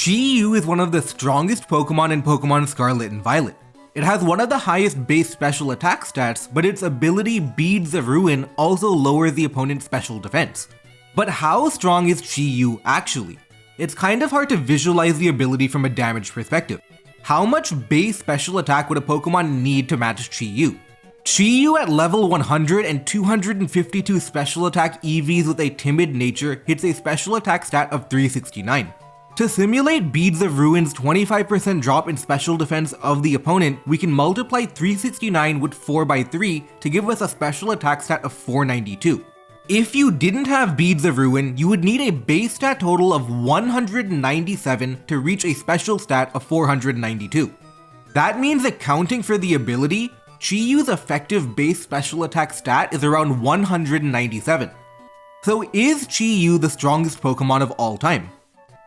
Chi-Yu is one of the strongest Pokemon in Pokemon Scarlet and Violet. It has one of the highest base special attack stats, but its ability Beads of Ruin also lowers the opponent's special defense. But how strong is Chi-Yu actually? It's kind of hard to visualize the ability from a damage perspective. How much base special attack would a Pokemon need to match Chi-Yu? Chi-Yu at level 100 and 252 special attack EVs with a timid nature hits a special attack stat of 369. To simulate Beads of Ruin's 25% drop in special defense of the opponent, we can multiply 369 with 4/3 to give us a special attack stat of 492. If you didn't have Beads of Ruin, you would need a base stat total of 197 to reach a special stat of 492. That means accounting for the ability, Chi-Yu's effective base special attack stat is around 197. So is Chi-Yu the strongest Pokemon of all time?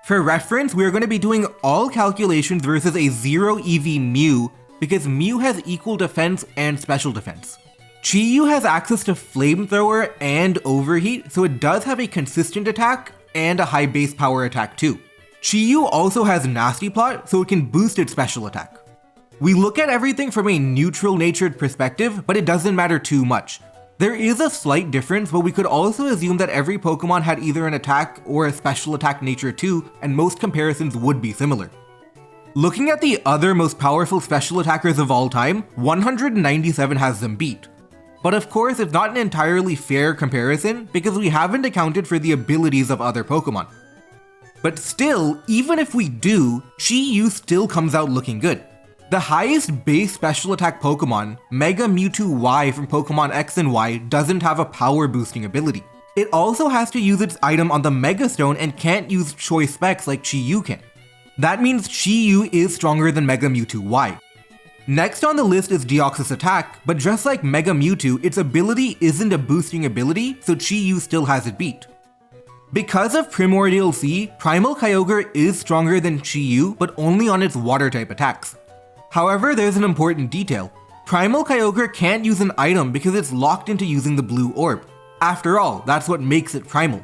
For reference, we are going to be doing all calculations versus a 0 EV Mew because Mew has equal defense and special defense. Chi-Yu has access to Flamethrower and Overheat, so it does have a consistent attack and a high base power attack too. Chi-Yu also has Nasty Plot, so it can boost its special attack. We look at everything from a neutral-natured perspective, but it doesn't matter too much. There is a slight difference, but we could also assume that every Pokemon had either an attack or a special attack nature too, and most comparisons would be similar. Looking at the other most powerful special attackers of all time, 197 has them beat. But of course, it's not an entirely fair comparison because we haven't accounted for the abilities of other Pokemon. But still, even if we do, Chi-Yu still comes out looking good. The highest base special attack Pokemon, Mega Mewtwo Y from Pokemon X and Y, doesn't have a power boosting ability. It also has to use its item on the Mega Stone and can't use choice specs like Chi-Yu can. That means Chi-Yu is stronger than Mega Mewtwo Y. Next on the list is Deoxys Attack, but just like Mega Mewtwo, its ability isn't a boosting ability, so Chi-Yu still has it beat. Because of Primordial Sea, Primal Kyogre is stronger than Chi-Yu, but only on its water type attacks. However, there's an important detail. Primal Kyogre can't use an item because it's locked into using the blue orb. After all, that's what makes it primal.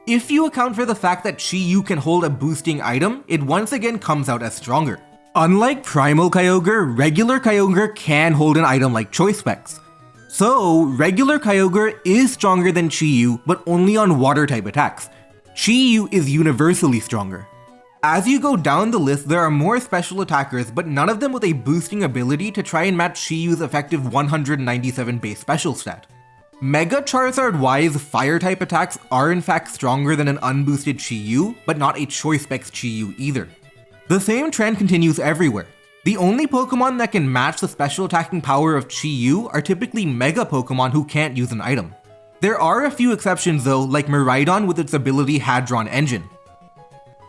If you account for the fact that Chi-Yu can hold a boosting item, it once again comes out as stronger. Unlike Primal Kyogre, regular Kyogre can hold an item like Choice Specs. So, regular Kyogre is stronger than Chi-Yu, but only on water type attacks. Chi-Yu is universally stronger. As you go down the list, there are more special attackers, but none of them with a boosting ability to try and match Chi-Yu's effective 197 base special stat. Mega Charizard Y's fire type attacks are in fact stronger than an unboosted Chi-Yu, but not a Choice Specs Chi-Yu either. The same trend continues everywhere. The only Pokemon that can match the special attacking power of Chi-Yu are typically Mega Pokemon who can't use an item. There are a few exceptions though, like Miraidon with its ability Hadron Engine.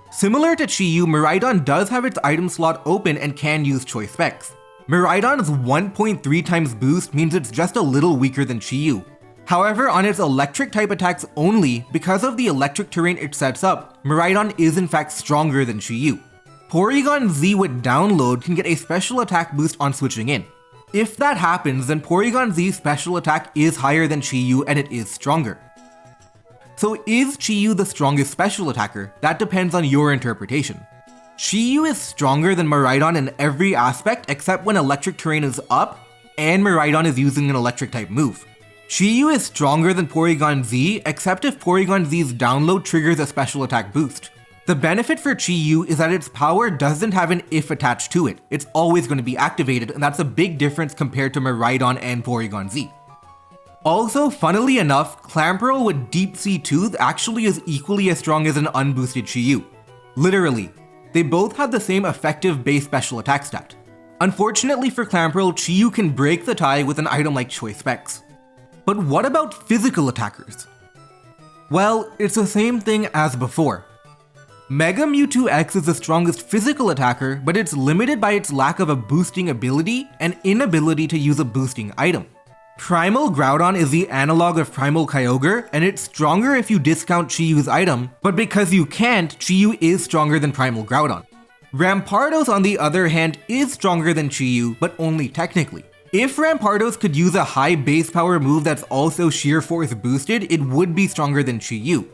Similar to Chi-Yu, Miraidon does have its item slot open and can use choice specs. Miraidon's 1.3 times boost means it's just a little weaker than Chi-Yu. However, on its electric type attacks only, because of the electric terrain it sets up, Miraidon is in fact stronger than Chi-Yu. Porygon Z with download can get a special attack boost on switching in. If that happens, then Porygon Z's special attack is higher than Chi-Yu and it is stronger. So is Chi-Yu the strongest special attacker? That depends on your interpretation. Chi-Yu is stronger than Miraidon in every aspect except when electric terrain is up and Miraidon is using an electric type move. Chi-Yu is stronger than Porygon Z except if Porygon Z's download triggers a special attack boost. The benefit for Chi-Yu is that its power doesn't have an if attached to it. It's always going to be activated, and that's a big difference compared to Miraidon and Porygon Z. Also, funnily enough, Clamperl with Deep Sea Tooth actually is equally as strong as an unboosted Chi-Yu. Literally, they both have the same effective base special attack stat. Unfortunately for Clamperl, Chi-Yu can break the tie with an item like Choice Specs. But what about physical attackers? Well, it's the same thing as before. Mega Mewtwo X is the strongest physical attacker, but it's limited by its lack of a boosting ability and inability to use a boosting item. Primal Groudon is the analog of Primal Kyogre, and it's stronger if you discount Chi-Yu's item, but because you can't, Chi-Yu is stronger than Primal Groudon. Rampardos on the other hand is stronger than Chi-Yu, but only technically. If Rampardos could use a high base power move that's also sheer force boosted, it would be stronger than Chi-Yu.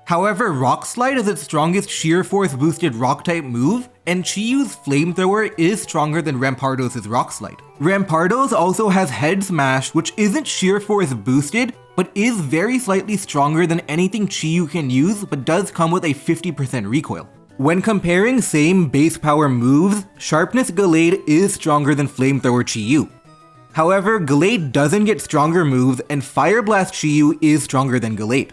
However, Rock Slide is its strongest Sheer Force boosted rock type move, and Chiyu's Flamethrower is stronger than Rampardos' Rock Slide. Rampardos also has Head Smash, which isn't Sheer Force boosted, but is very slightly stronger than anything Chiyu can use, but does come with a 50% recoil. When comparing same base power moves, Sharpness Gallade is stronger than Flamethrower Chiyu. However, Gallade doesn't get stronger moves, and Fire Blast Chiyu is stronger than Gallade.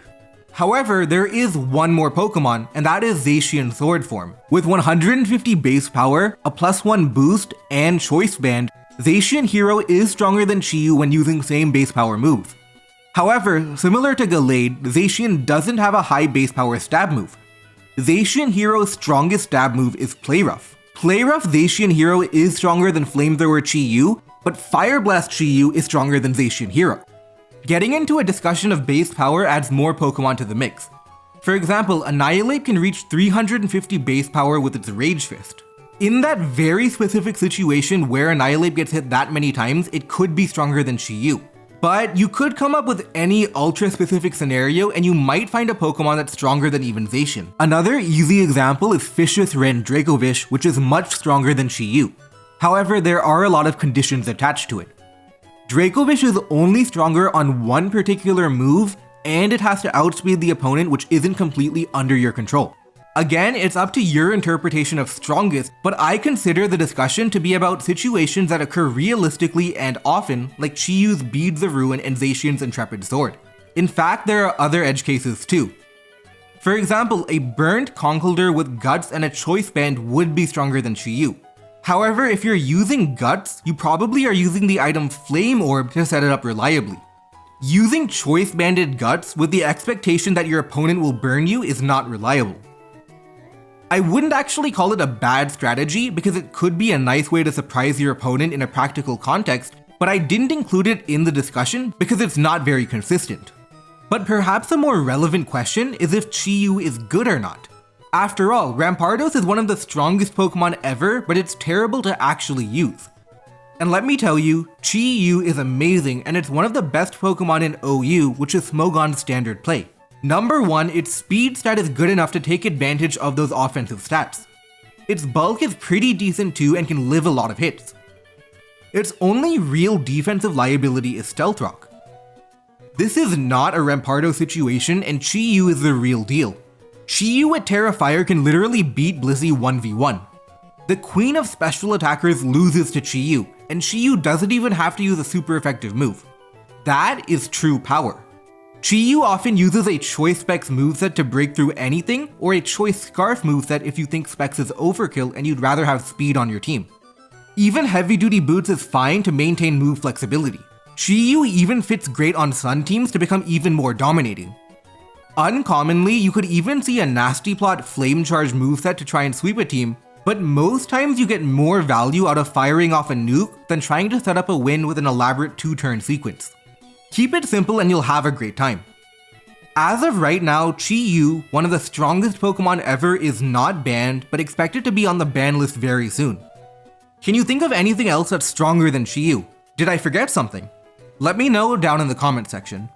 However, there is one more Pokemon, and that is Zacian Sword form. With 150 base power, a +1 boost, and Choice Band, Zacian Hero is stronger than Chiyu when using same base power moves. However, similar to Gallade, Zacian doesn't have a high base power stab move. Zacian Hero's strongest stab move is Play Rough. Play Rough Zacian Hero is stronger than Flamethrower Chiyu, but Fire Blast Chiyu is stronger than Zacian Hero. Getting into a discussion of base power adds more Pokemon to the mix. For example, Annihilate can reach 350 base power with its Rage Fist. In that very specific situation where Annihilate gets hit that many times, it could be stronger than Chiyu. But you could come up with any ultra-specific scenario and you might find a Pokemon that's stronger than even Zacian. Another easy example is Fishious Ren Dracovish, which is much stronger than Chiyu. However, there are a lot of conditions attached to it. Dracovish is only stronger on one particular move, and it has to outspeed the opponent, which isn't completely under your control. Again, it's up to your interpretation of strongest, but I consider the discussion to be about situations that occur realistically and often, like Chiyu's Beads of Ruin and Zacian's Intrepid Sword. In fact, there are other edge cases too. For example, a burnt Conkeldurr with Guts and a Choice Band would be stronger than Chiyu. However, if you're using Guts, you probably are using the item Flame Orb to set it up reliably. Using Choice Banded Guts with the expectation that your opponent will burn you is not reliable. I wouldn't actually call it a bad strategy because it could be a nice way to surprise your opponent in a practical context, but I didn't include it in the discussion because it's not very consistent. But perhaps a more relevant question is if Chiyu is good or not. After all, Rampardos is one of the strongest Pokemon ever, but it's terrible to actually use. And let me tell you, Chiyu is amazing and it's one of the best Pokemon in OU, which is Smogon's standard play. Number 1, its speed stat is good enough to take advantage of those offensive stats. Its bulk is pretty decent too and can live a lot of hits. Its only real defensive liability is Stealth Rock. This is not a Rampardos situation and Chiyu is the real deal. Chiyu with Terra Fire can literally beat Blissey 1v1. The queen of special attackers loses to Chiyu, and Chiyu doesn't even have to use a super effective move. That is true power. Chiyu often uses a Choice Specs moveset to break through anything, or a Choice Scarf moveset if you think Specs is overkill and you'd rather have speed on your team. Even Heavy Duty Boots is fine to maintain move flexibility. Chiyu even fits great on Sun teams to become even more dominating. Uncommonly, you could even see a Nasty Plot Flame Charge moveset to try and sweep a team, but most times you get more value out of firing off a nuke than trying to set up a win with an elaborate 2-turn sequence. Keep it simple and you'll have a great time. As of right now, Chiyu, one of the strongest Pokemon ever, is not banned, but expected to be on the ban list very soon. Can you think of anything else that's stronger than Chiyu? Did I forget something? Let me know down in the comment section.